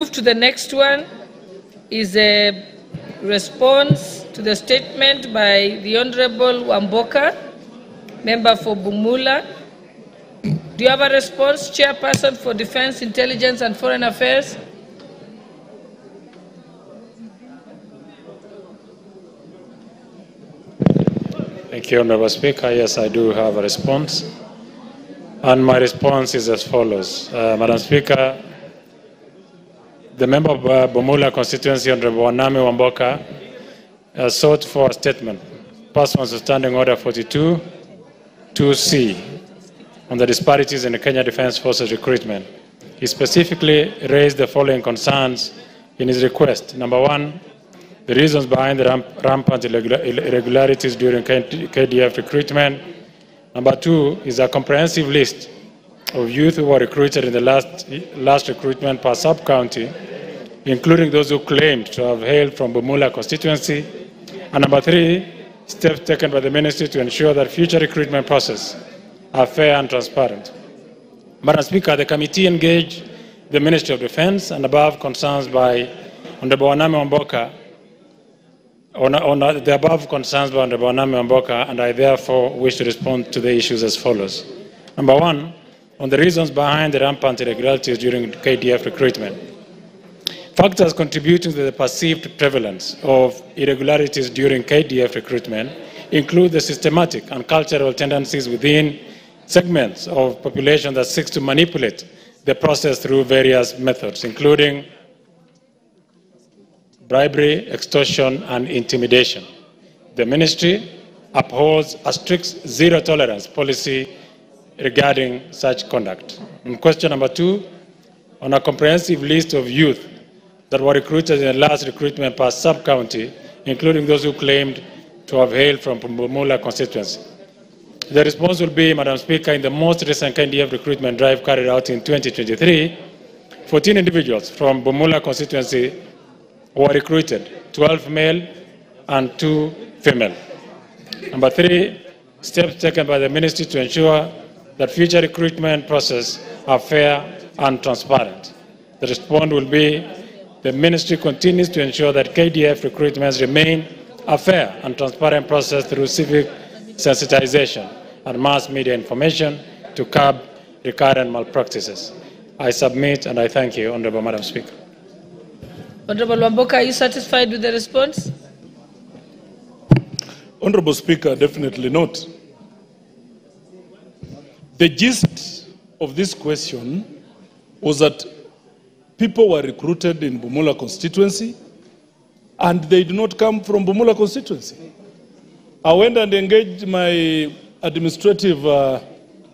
Move to the next one is a response to the statement by the Honorable Wamboka, member for Bumula. Do you have a response, Chairperson for Defense, Intelligence and Foreign Affairs? Thank you, Honorable Speaker. Yes, I do have a response. And my response is as follows. Madam Speaker, the member of Bumula constituency, Honorable Waname Wamboka, sought for a statement pursuant to Standing Order 42, 2C, on the disparities in the Kenya Defence Forces recruitment. He specifically raised the following concerns in his request. Number one, the reasons behind the rampant irregularities during KDF recruitment. Number two is a comprehensive list of youth who were recruited in the last recruitment per sub-county, including those who claimed to have hailed from Bumula constituency. And number three, steps taken by the ministry to ensure that future recruitment processes are fair and transparent. Madam Speaker, the committee engaged the Ministry of Defense and above concerns by Honorable Waname Wamboka, the above concerns by Honorable Waname Wamboka, and I therefore wish to respond to the issues as follows. Number one, on the reasons behind the rampant irregularities during KDF recruitment. Factors contributing to the perceived prevalence of irregularities during KDF recruitment include the systematic and cultural tendencies within segments of population that seeks to manipulate the process through various methods, including bribery, extortion, and intimidation. The ministry upholds a strict zero-tolerance policy regarding such conduct. And question number two, on a comprehensive list of youth that were recruited in the last recruitment per sub-county, including those who claimed to have hailed from Bumula constituency. The response will be, Madam Speaker, in the most recent KDF recruitment drive carried out in 2023, 14 individuals from Bumula constituency were recruited, 12 male and 2 female. Number three, steps taken by the ministry to ensure that future recruitment processes are fair and transparent. The response will be, the ministry continues to ensure that KDF recruitments remain a fair and transparent process through civic sensitization and mass media information to curb recurrent malpractices. I submit and I thank you, Honorable Madam Speaker. Honorable Wamboka, are you satisfied with the response? Honorable Speaker, definitely not. The gist of this question was that people were recruited in Bumula constituency and they did not come from Bumula constituency. I went and engaged my administrative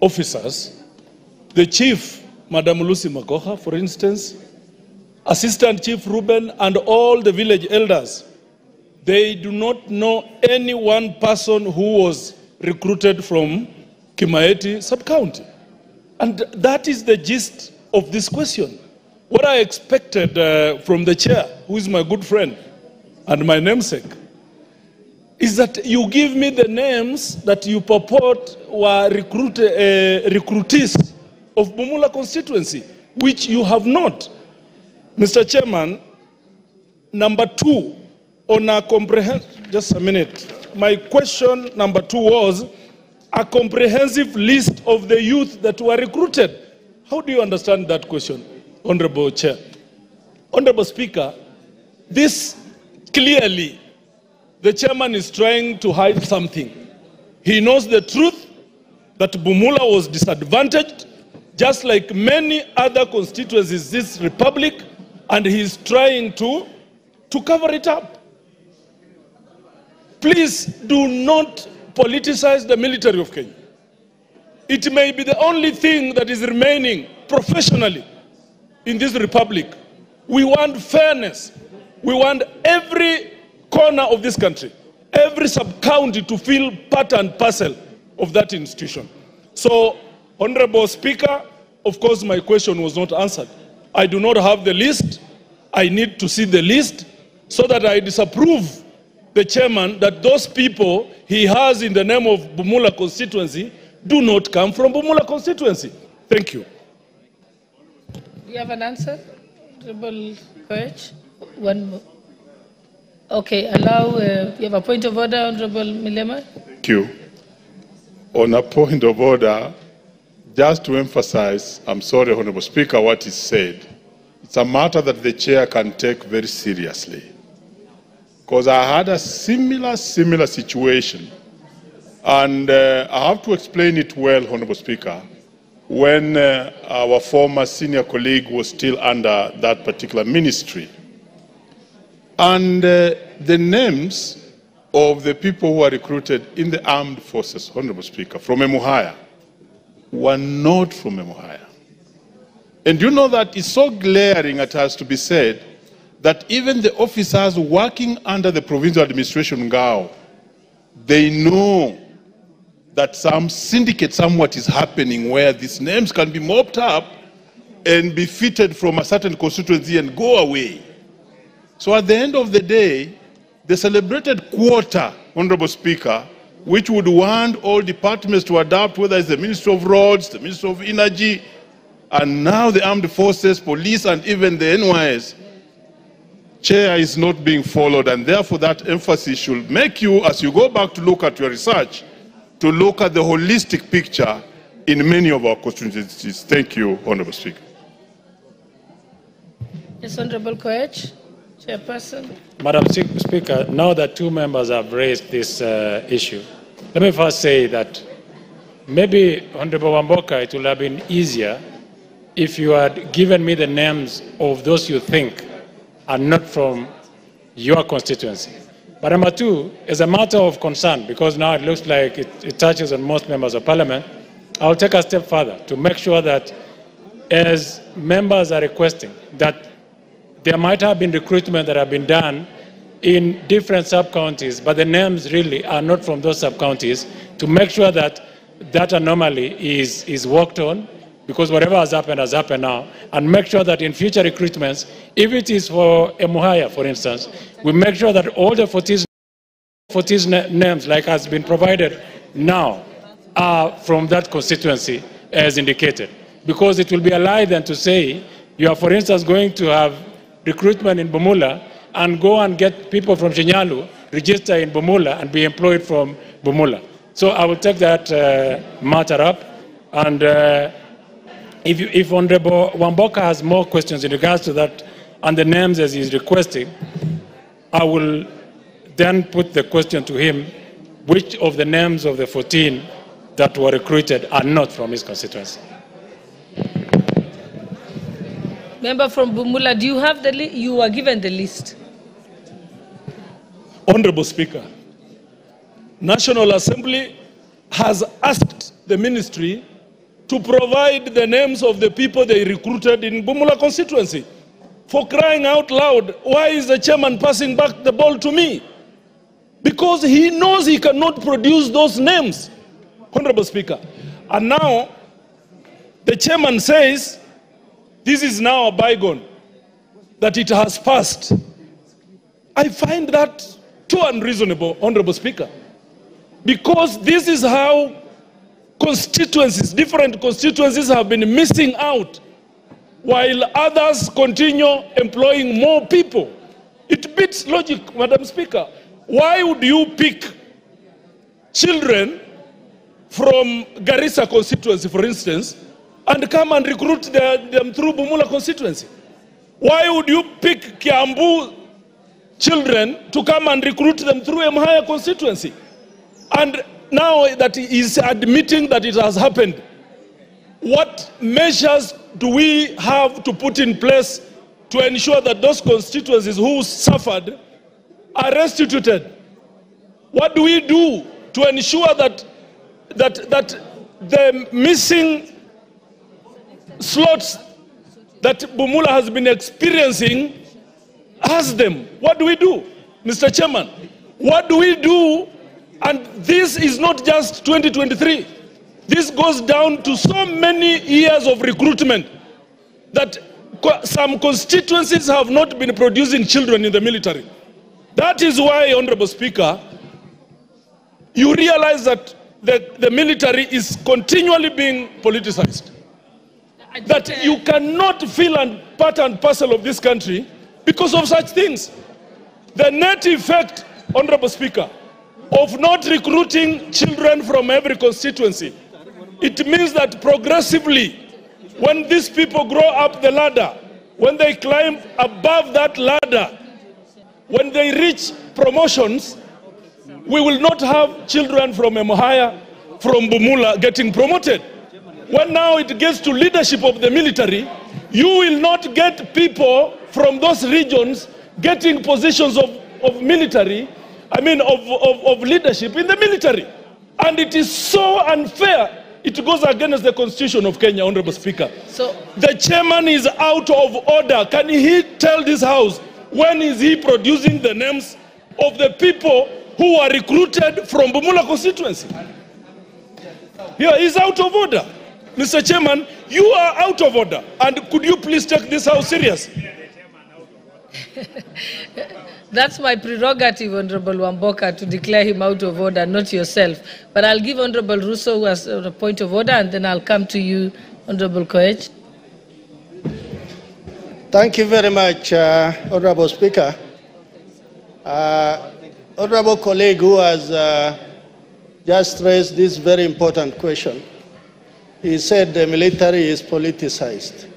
officers, the chief, Madam Lucy Makoha, for instance, Assistant Chief Ruben, and all the village elders. They do not know any one person who was recruited from Kimaeti sub-county. And that is the gist of this question. What I expected from the chair, who is my good friend and my namesake, is that you give me the names that you purport were recruitees of Bumula constituency, which you have not. Mr. Chairman, number two, on a comprehensive, just a minute. My question number two was a comprehensive list of the youth that were recruited. How do you understand that question, Honorable Chair? Honorable Speaker, this clearly, the chairman is trying to hide something. He knows the truth that Bumula was disadvantaged, just like many other constituencies in this republic, and he's trying to cover it up. Please do not politicize the military of Kenya. It may be the only thing that is remaining professionally in this republic. We want fairness. We want every corner of this country, every sub-county to feel part and parcel of that institution. So, Honorable Speaker, of course my question was not answered. I do not have the list. I need to see the list so that I disapprove the chairman that those people he has in the name of Bumula constituency do not come from Bumula constituency. Thank you. Do you have an answer? Honorable Coach, one more. Okay, allow, you have a point of order, Honorable Milema? Thank you. On a point of order, just to emphasize, I'm sorry, Honorable Speaker, what is said. It's a matter that the chair can take very seriously. Because I had a similar situation. And I have to explain it well, Honorable Speaker, when our former senior colleague was still under that particular ministry. And the names of the people who are recruited in the armed forces, Honorable Speaker, from Emuhaya, were not from Emuhaya. And you know that it's so glaring, it has to be said, that even the officers working under the provincial administration, Ngao, they know that some syndicate somewhat is happening where these names can be mopped up and be fitted from a certain constituency and go away. So at the end of the day, the celebrated quota, Honorable Speaker, which would want all departments to adopt, whether it's the Ministry of Roads, the Ministry of Energy, and now the Armed Forces, Police, and even the NYS, Chair, is not being followed, and therefore that emphasis should make you, as you go back to look at your research, to look at the holistic picture in many of our constituencies. Thank you, Honorable Speaker. Yes, Honorable Coach, Chairperson. Madam Speaker, now that two members have raised this issue, let me first say that maybe, Honorable Wamboka, it would have been easier if you had given me the names of those you think are not from your constituency. But number two, as a matter of concern, because now it looks like it touches on most members of parliament, I'll take a step further to make sure that as members are requesting that there might have been recruitment that have been done in different sub-counties, but the names really are not from those sub-counties, to make sure that that anomaly is worked on, because whatever has happened now, and make sure that in future recruitments, if it is for Emuhaya, for instance, we make sure that all the 40 names, like has been provided now, are from that constituency as indicated. Because it will be a lie then to say you are, for instance, going to have recruitment in Bumula and go and get people from Shinyalu, register in Bumula and be employed from Bumula. So I will take that matter up, and if Honorable Wamboka has more questions in regards to that and the names as he's requesting, I will then put the question to him, which of the names of the 14 that were recruited are not from his constituency. Member from Bumula, do you have the list? You were given the list. Honorable Speaker, National Assembly has asked the ministry to provide the names of the people they recruited in Bumula constituency. For crying out loud, why is the chairman passing back the ball to me? Because he knows he cannot produce those names, Honorable Speaker. And now, the chairman says, this is now a bygone, that it has passed. I find that too unreasonable, Honorable Speaker. Because this is how constituencies, different constituencies have been missing out, while others continue employing more people. It beats logic, Madam Speaker. Why would you pick children from Garissa constituency, for instance, and come and recruit them through Bumula constituency? Why would you pick Kiambu children to come and recruit them through Emuhaya constituency? And now that he is admitting that it has happened, what measures do we have to put in place to ensure that those constituencies who suffered are restituted? What do we do to ensure that the missing slots that Bumula has been experiencing has them? What do we do, Mr. Chairman? What do we do? And this is not just 2023. This goes down to so many years of recruitment that some constituencies have not been producing children in the military. That is why, Honorable Speaker, you realize that the military is continually being politicized. that you cannot feel and part and parcel of this country because of such things. The net effect, Honorable Speaker, of not recruiting children from every constituency, it means that progressively, when these people grow up the ladder, when they climb above that ladder, when they reach promotions, we will not have children from Emuhaya, from Bumula getting promoted. When now it gets to leadership of the military, you will not get people from those regions getting positions of military, of leadership in the military. And it is so unfair. It goes against the Constitution of Kenya, Honorable Speaker. So the chairman is out of order. Can he tell this House when is he producing the names of the people who are recruited from Bumula constituency? Here he's out of order. Mr. Chairman, you are out of order. And could you please take this House serious? That's my prerogative, Honorable Wamboka, to declare him out of order, not yourself. But I'll give Honorable Russo who has a point of order, and then I'll come to you, Honorable Koech. Thank you very much, Honorable Speaker. Honorable colleague who has just raised this very important question, he said the military is politicized.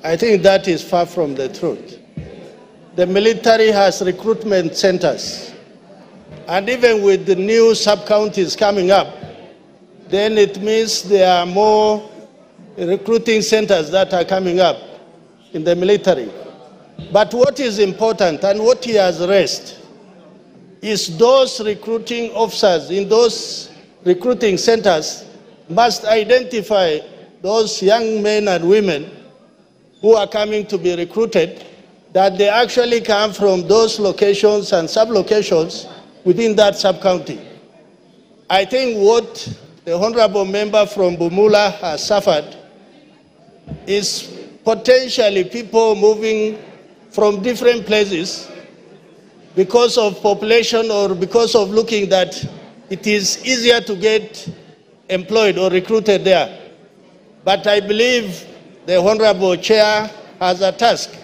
I think that is far from the truth. The military has recruitment centers. And even with the new sub-counties coming up, then it means there are more recruiting centers that are coming up in the military. But what is important and what he has raised is those recruiting officers in those recruiting centers must identify those young men and women who are coming to be recruited, that they actually come from those locations and sub-locations within that sub-county. I think what the honorable member from Bumula has suffered is potentially people moving from different places because of population or because of looking that it is easier to get employed or recruited there. But I believe the honorable chair has a task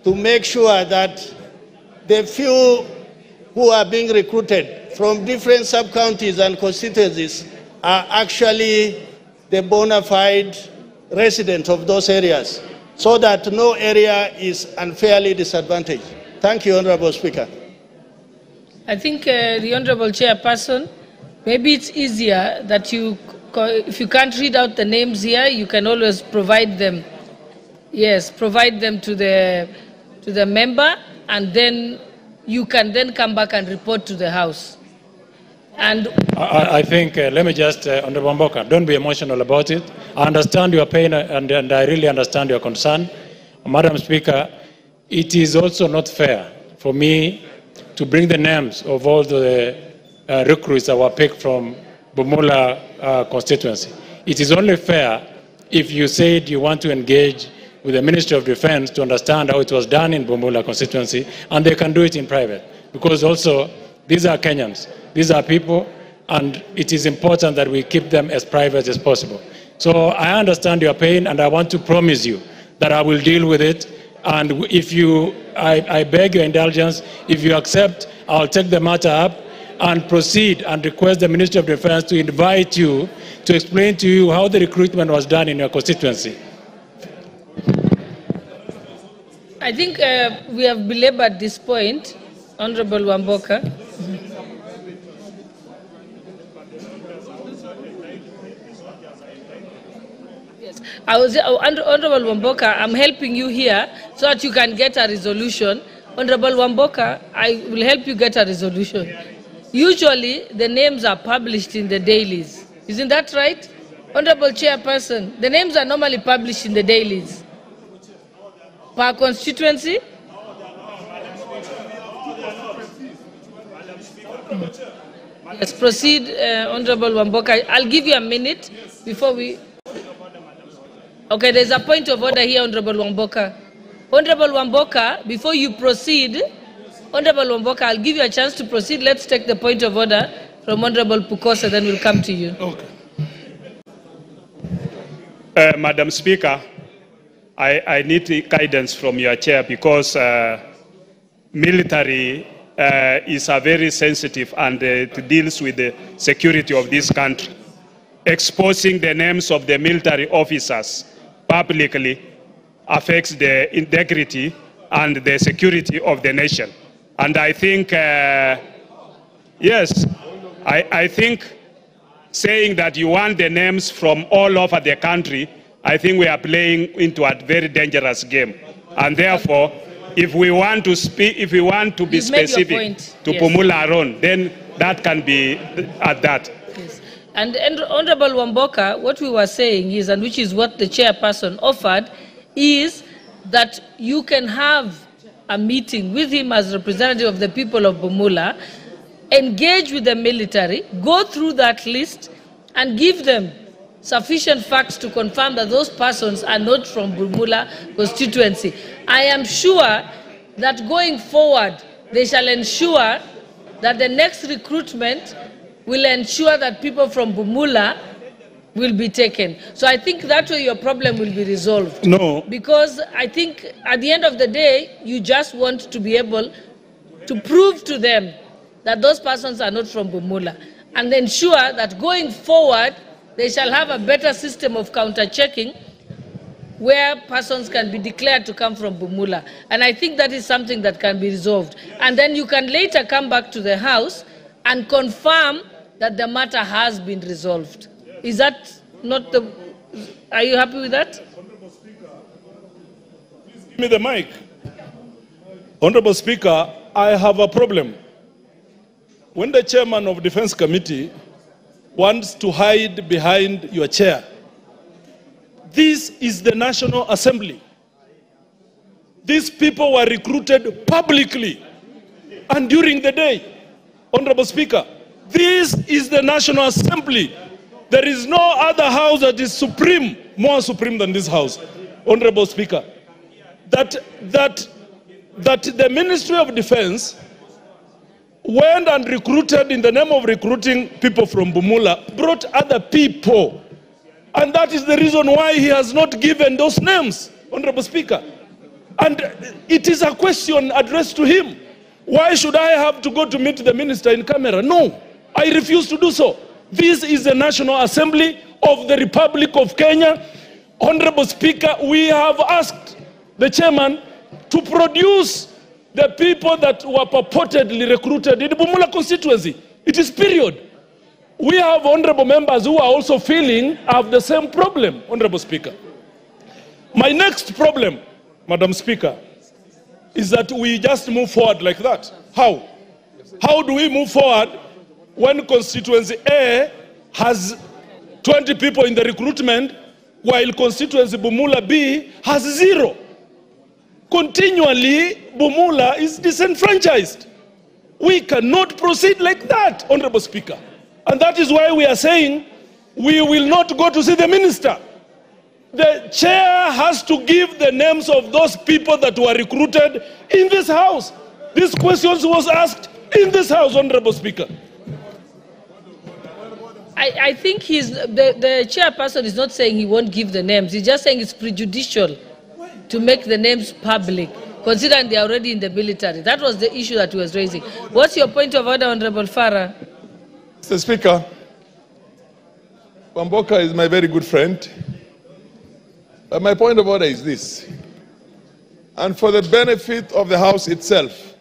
to make sure that the few who are being recruited from different sub-counties and constituencies are actually the bona fide residents of those areas, so that no area is unfairly disadvantaged. Thank you, Honorable Speaker. I think the Honorable Chairperson, maybe it's easier that if you can't read out the names here, you can always provide them. Yes, provide them to the member, and then you can then come back and report to the House. And I think, let me just, Honorable Wamboka, don't be emotional about it. I understand your pain and I really understand your concern. Madam Speaker, it is also not fair for me to bring the names of all the recruits that were picked from Bumula constituency. It is only fair if you said you want to engage with the Ministry of Defense to understand how it was done in Bumula constituency, and they can do it in private. Because also, these are Kenyans, these are people, and it is important that we keep them as private as possible. So I understand your pain, and I want to promise you that I will deal with it. And if I beg your indulgence, if you accept, I'll take the matter up and proceed and request the Ministry of Defense to invite you to explain to you how the recruitment was done in your constituency. I think we have belabored this point, Honorable Wamboka. Yes. Honorable Wamboka, I'm helping you here so that you can get a resolution. Honorable Wamboka, I will help you get a resolution. Usually, the names are published in the dailies. Isn't that right? Honorable Chairperson, the names are normally published in the dailies. Per constituency? Yes, proceed, Honorable Wamboka. I'll give you a minute before we... Okay, there's a point of order here, Honorable Wamboka. Honorable Wamboka, before you proceed, Honorable Wamboka, I'll give you a chance to proceed. Let's take the point of order from Honorable Pukosa, then we'll come to you. Okay. Madam Speaker, I need guidance from your chair because military is a very sensitive and deals with the security of this country. Exposing the names of the military officers publicly affects the integrity and the security of the nation. And I think, yes, I think saying that you want the names from all over the country, I think we are playing into a very dangerous game. And therefore, if we want to speak, if we want to be specific to Bumula alone, then that can be at that. Yes. And Honorable Wamboka, what we were saying is, and which is what the chairperson offered, is that you can have a meeting with him as representative of the people of Bumula, engage with the military, go through that list, and give them sufficient facts to confirm that those persons are not from Bumula constituency. I am sure that going forward, they shall ensure that the next recruitment will ensure that people from Bumula will be taken. So I think that way your problem will be resolved. No. Because I think at the end of the day, you just want to be able to prove to them that those persons are not from Bumula, and ensure that going forward, they shall have a better system of counter-checking where persons can be declared to come from Bumula. And I think that is something that can be resolved. And then you can later come back to the House and confirm that the matter has been resolved. Is that not the... Are you happy with that? Give me the mic. Honorable Speaker, I have a problem. When the chairman of Defense Committee wants to hide behind your chair, this is the National Assembly. These people were recruited publicly and during the day. Honorable Speaker, this is the National Assembly. There is no other house that is supreme, more supreme than this house. Honorable Speaker, that the Ministry of Defense went and recruited, in the name of recruiting people from Bumula, brought other people. And that is the reason why he has not given those names, Honorable Speaker. And it is a question addressed to him. Why should I have to go to meet the minister in camera? No, I refuse to do so. This is the National Assembly of the Republic of Kenya. Honorable Speaker, we have asked the chairman to produce the people that were purportedly recruited in the Bumula constituency. It is period. We have honorable members who are also have the same problem, Honorable Speaker. My next problem, Madam Speaker, is that we just move forward like that. How? How do we move forward when constituency A has 20 people in the recruitment, while constituency Bumula B has 0? Continually, Bumula is disenfranchised. We cannot proceed like that, Honorable Speaker. And that is why we are saying we will not go to see the minister. The chair has to give the names of those people that were recruited in this house. This question was asked in this house, Honorable Speaker. I think the chairperson is not saying he won't give the names. He's just saying it's prejudicial to make the names public, considering they are already in the military. That was the issue that he was raising. What's your point of order, Honorable Farah? Mr. Speaker, Wamboka is my very good friend. But my point of order is this. And for the benefit of the House itself,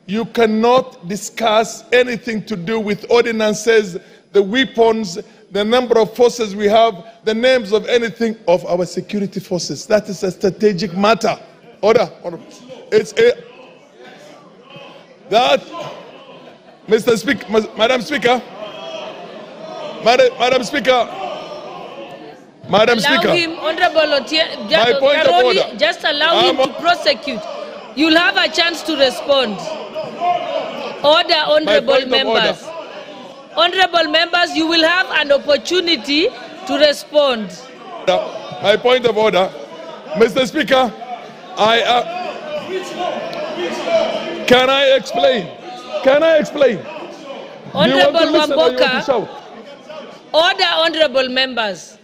you cannot discuss anything to do with ordinances, the weapons, the number of forces we have, the names of anything of our security forces. That is a strategic matter. Order. It's a... That... Mr. Speaker, Madam Speaker, Madam Speaker, Madam Speaker. Allow him, Honorable Garoli, just allow him to prosecute. You'll have a chance to respond. Order, honorable members. Honorable members, you will have an opportunity to respond. My point of order, Mr. Speaker, can I explain? Can I explain? Honorable Wamboka, order, honorable members.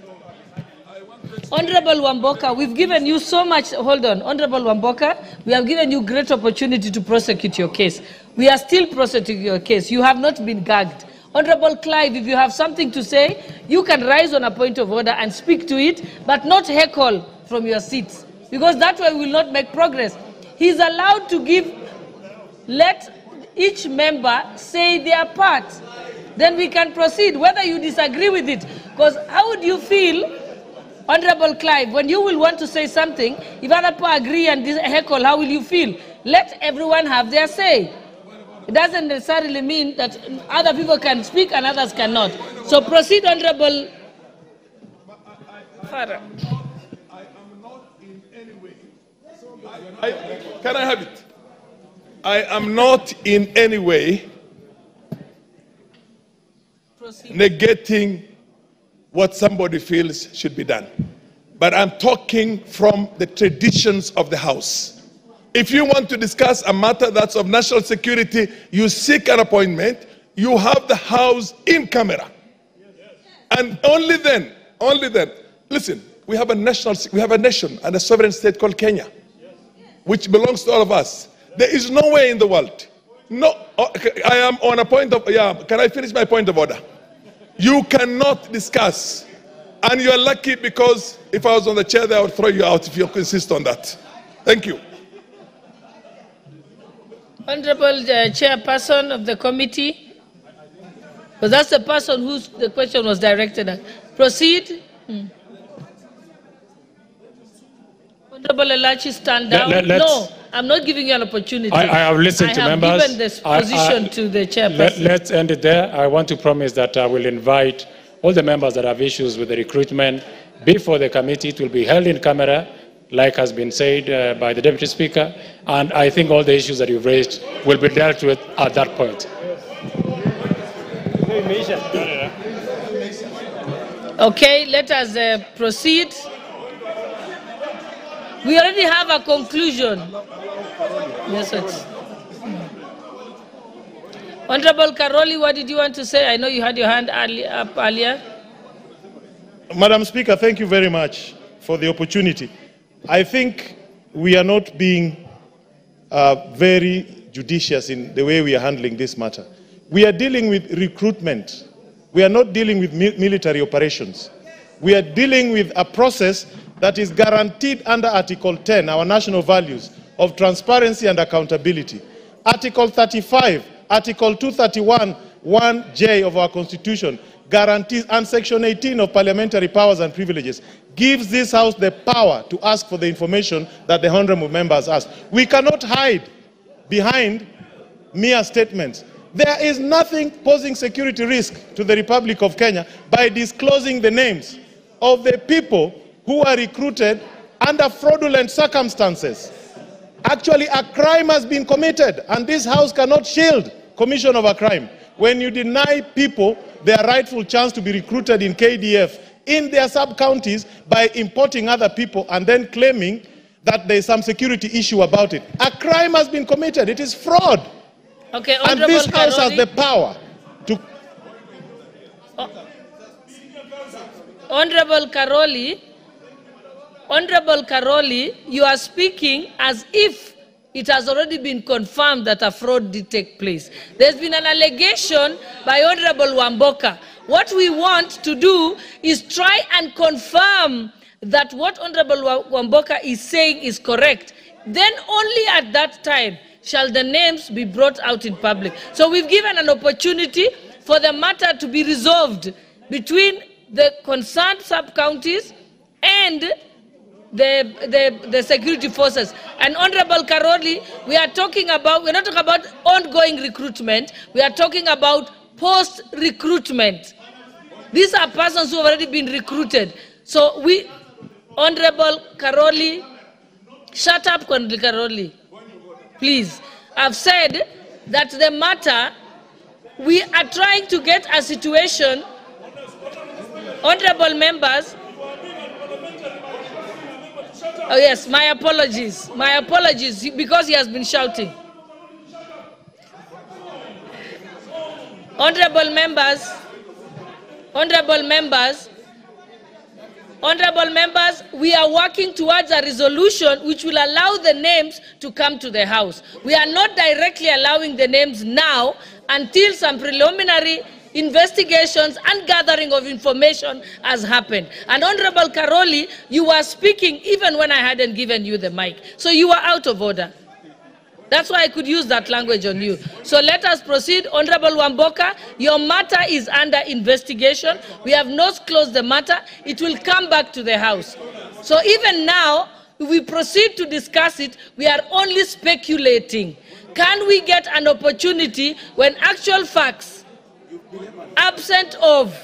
Honorable Wamboka, we've given you so much. Hold on. Honorable Wamboka, we have given you great opportunity to prosecute your case. We are still prosecuting your case. You have not been gagged. Honorable Clive, if you have something to say, you can rise on a point of order and speak to it, but not heckle from your seats, because that way we will not make progress. He's allowed to give, let each member say their part. Then we can proceed, whether you disagree with it. Because how would you feel, Honorable Clive, when you will want to say something, if other people agree and heckle, how will you feel? Let everyone have their say. It doesn't necessarily mean that other people can speak and others cannot. So proceed, Honorable Farah. I am not in any way. Can I have it? I am not in any way negating what somebody feels should be done. But I'm talking from the traditions of the House. If you want to discuss a matter that's of national security, you seek an appointment, you have the House in camera. And only then, listen, we have a nation and a sovereign state called Kenya, which belongs to all of us. There is no way in the world. No, I am on a point of, can I finish my point of order? You cannot discuss, and you are lucky, because if I was on the chair there, I would throw you out if you insist on that. Thank you. Honorable Chairperson of the committee, but that's the person whose the question was directed at. Proceed. Honorable Elachi, stand down. No, I'm not giving you an opportunity. I have listened to members. I have given this position to the chairperson. Let's end it there. I want to promise that I will invite all the members that have issues with the recruitment before the committee. It will be held in camera, like has been said by the Deputy Speaker, and I think all the issues that you've raised will be dealt with at that point. Okay, let us proceed. We already have a conclusion. Yes, sir. Honorable Karoli, what did you want to say? I know you had your hand up earlier. Madam Speaker, thank you very much for the opportunity. I think we are not being very judicious in the way we are handling this matter. We are dealing with recruitment. We are not dealing with military operations. We are dealing with a process that is guaranteed under Article 10, our national values of transparency and accountability. Article 35, Article 231, 1J of our Constitution guarantees, and Section 18 of Parliamentary Powers and Privileges gives this House the power to ask for the information that the honourable members ask. We cannot hide behind mere statements. There is nothing posing security risk to the Republic of Kenya by disclosing the names of the people who are recruited under fraudulent circumstances. Actually, a crime has been committed, and this House cannot shield commission of a crime. When you deny people their rightful chance to be recruited in KDF in their sub-counties by importing other people and then claiming that there is some security issue about it. A crime has been committed. It is fraud. Okay, and this House has the power to... Honorable Karoli, you are speaking as if it has already been confirmed that a fraud did take place. There's been an allegation by Honorable Wamboka. What we want to do is try and confirm that what Honorable Wamboka is saying is correct. Then only at that time shall the names be brought out in public. So we've given an opportunity for the matter to be resolved between the concerned sub-counties and the security forces. And Honorable Karoli, we're not talking about ongoing recruitment, we are talking about post-recruitment. These are persons who have already been recruited. So Honorable Karoli, shut up, Honorable Karoli, please. I've said that the matter, we are trying to get a situation, honorable members. Oh yes, my apologies, because he has been shouting. Honorable members, Honorable members, we are working towards a resolution which will allow the names to come to the House. We are not directly allowing the names now until some preliminary investigations and gathering of information has happened. And Honorable Karoli, you were speaking even when I hadn't given you the mic. So you are out of order. That's why I could use that language on you. So let us proceed. Honorable Wamboka, your matter is under investigation. We have not closed the matter. It will come back to the House. So even now, if we proceed to discuss it, we are only speculating. Can we get an opportunity when actual facts, absent of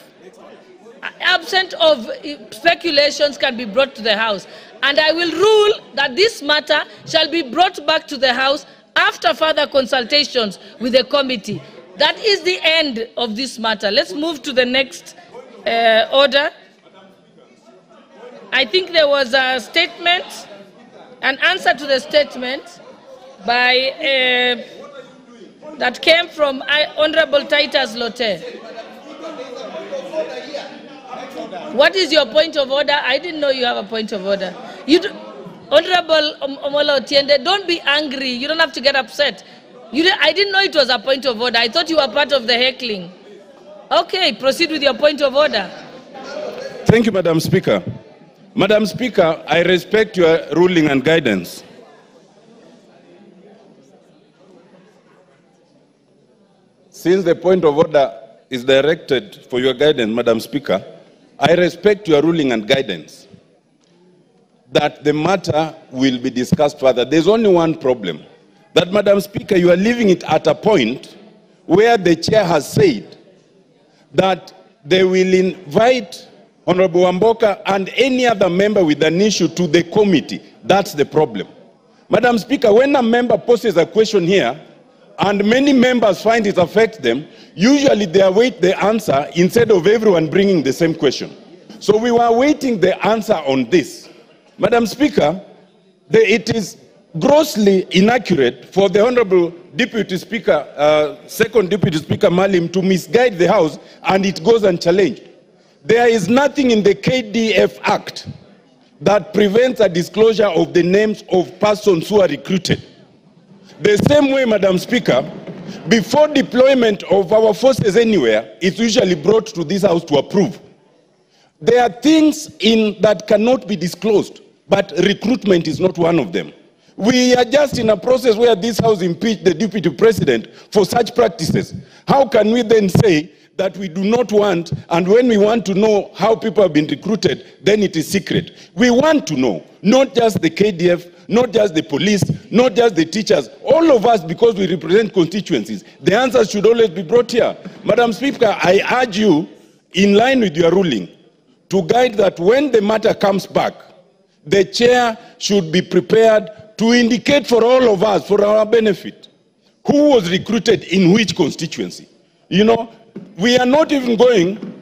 speculations, can be brought to the House? And I will rule that this matter shall be brought back to the House after further consultations with the committee. That is the end of this matter. Let's move to the next order. I think there was a statement, an answer to the statement by that came from Honorable Titus Lotte. What is your point of order? I didn't know you have a point of order. Honorable Omola Otiende, don't be angry. You don't have to get upset. I didn't know it was a point of order. I thought you were part of the heckling. Okay, proceed with your point of order. Thank you, Madam Speaker. Madam Speaker, I respect your ruling and guidance. Since the point of order is directed for your guidance, Madam Speaker, I respect your ruling and guidance that the matter will be discussed further. There's only one problem, that, Madam Speaker, you are leaving it at a point where the chair has said that they will invite Honorable Wamboka and any other member with an issue to the committee. That's the problem. Madam Speaker, when a member poses a question here, and many members find it affects them, usually they await the answer instead of everyone bringing the same question. So we were awaiting the answer on this. Madam Speaker, it is grossly inaccurate for the Honorable Deputy Speaker, Second Deputy Speaker Malim, to misguide the House, and it goes unchallenged. There is nothing in the KDF Act that prevents a disclosure of the names of persons who are recruited. The same way, Madam Speaker, before deployment of our forces anywhere, it's usually brought to this House to approve. There are things that cannot be disclosed, but recruitment is not one of them. We are just in a process where this House impeached the Deputy President for such practices. How can we then say that we do not want, and when we want to know how people have been recruited, then it is secret? We want to know, not just the KDF, not just the police, not just the teachers, all of us, because we represent constituencies. The answers should always be brought here. Madam Speaker, I urge you, in line with your ruling, to guide that when the matter comes back, the chair should be prepared to indicate for all of us, for our benefit, who was recruited in which constituency. You know, we are not even going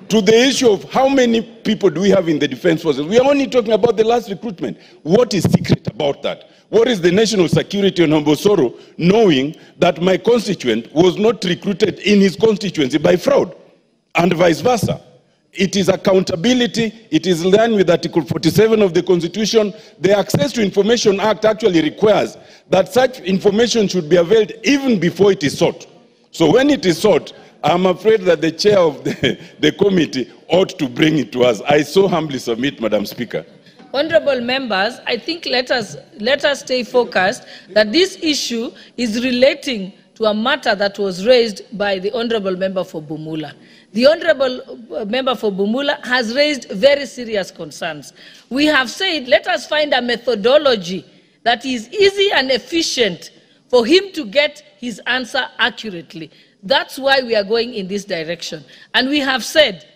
to the issue of how many people do we have in the defense forces. We are only talking about the last recruitment. What is secret about that? What is the national security on Ombosoro, knowing that my constituent was not recruited in his constituency by fraud, and vice versa? It is accountability. It is in line with Article 47 of the Constitution. The Access to Information Act actually requires that such information should be availed even before it is sought. So when it is sought, I'm afraid that the chair of the committee ought to bring it to us. I so humbly submit, Madam Speaker. Honorable members, I think let us stay focused that this issue is relating to a matter that was raised by the Honorable Member for Bumula. The Honorable Member for Bumula has raised very serious concerns. We have said, let us find a methodology that is easy and efficient for him to get his answer accurately. That's why we are going in this direction. And we have said,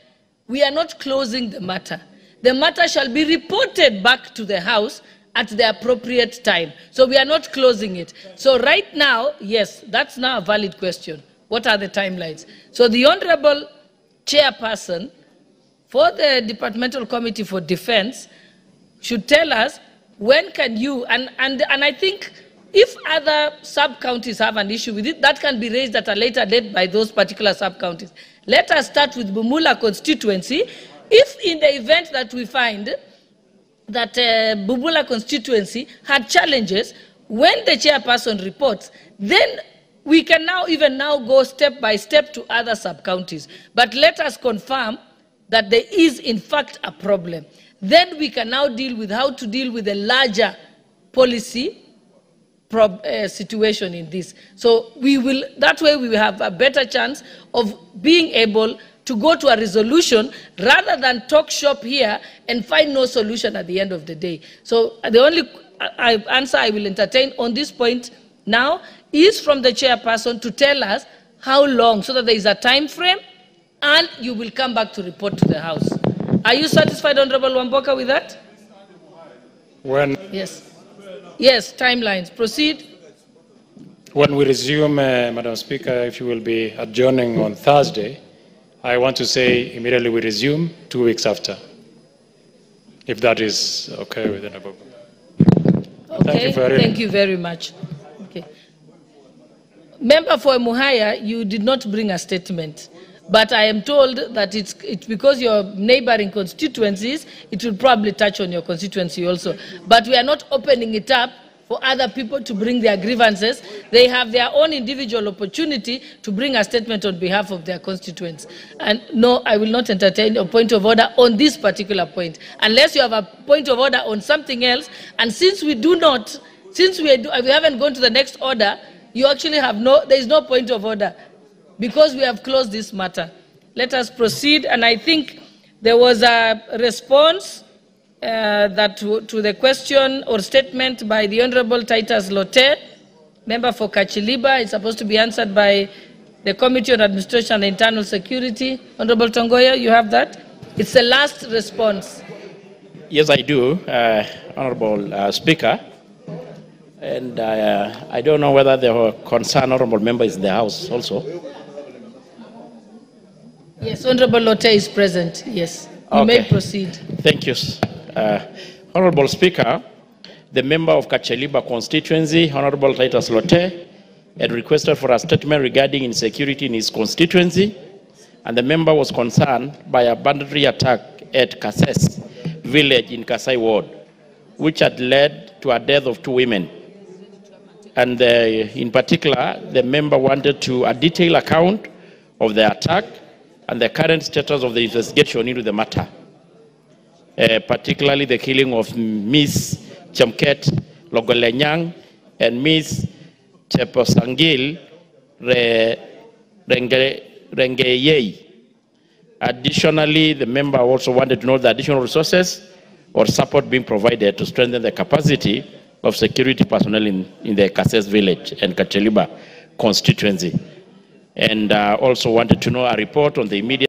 we are not closing the matter. The matter shall be reported back to the House at the appropriate time. So we are not closing it. So right now, yes, that's now a valid question. What are the timelines? So the Honorable Chairperson for the Departmental Committee for Defense should tell us when can you, and I think if other sub-counties have an issue with it, that can be raised at a later date by those particular sub-counties. Let us start with Bumula constituency. if in the event that we find that Bumula constituency had challenges, when the chairperson reports, then we can now go step by step to other sub-counties. But let us confirm that there is in fact a problem. Then we can now deal with how to deal with a larger policy situation in this. So that way we will have a better chance of being able to go to a resolution rather than talk shop here and find no solution at the end of the day. So the only answer I will entertain on this point now is from the chairperson to tell us how long, so that there is a time frame, and you will come back to report to the House. Are you satisfied, Honorable Wamboka, with that? Yes. Yes, timelines. Proceed. When we resume, Madam Speaker, if you will be adjourning on Thursday, I want to say immediately we resume 2 weeks after, if that is okay with the Honorable. Okay, thank you very much. Okay. Member for Muhaya, you did not bring a statement, but I am told that it's because your neighboring constituencies, it will probably touch on your constituency also. But we are not opening it up for other people to bring their grievances. They have their own individual opportunity to bring a statement on behalf of their constituents. And no, I will not entertain a point of order on this particular point, unless you have a point of order on something else. And since we haven't gone to the next order, you actually have there is no point of order, because we have closed this matter. Let us proceed. And I think there was a response to the question or statement by the Honorable Titus Lotte, member for Kachiliba. It's supposed to be answered by the Committee on Administration and Internal Security. Honorable Tongoya, you have that? It's the last response. Yes, I do, Honorable Speaker. And I don't know whether the concerned honorable member is in the House also. Yes, Honorable Lotte is present. Yes, you may proceed. Thank you. Honorable Speaker, the member of Kacheliba constituency, Honorable Titus Lotte, had requested for a statement regarding insecurity in his constituency, and the member was concerned by a banditry attack at Kases village in Kasai Ward, which had led to a death of 2 women. And in particular, the member wanted a detailed account of the attack and the current status of the investigation into the matter, particularly the killing of Ms. Chemket Logolenyang and Ms. Cheposangil Rengeyei. Additionally, the member also wanted to know the additional resources or support being provided to strengthen the capacity of security personnel in the Kases village and Kacheliba constituency. And also wanted to know a report on the immediate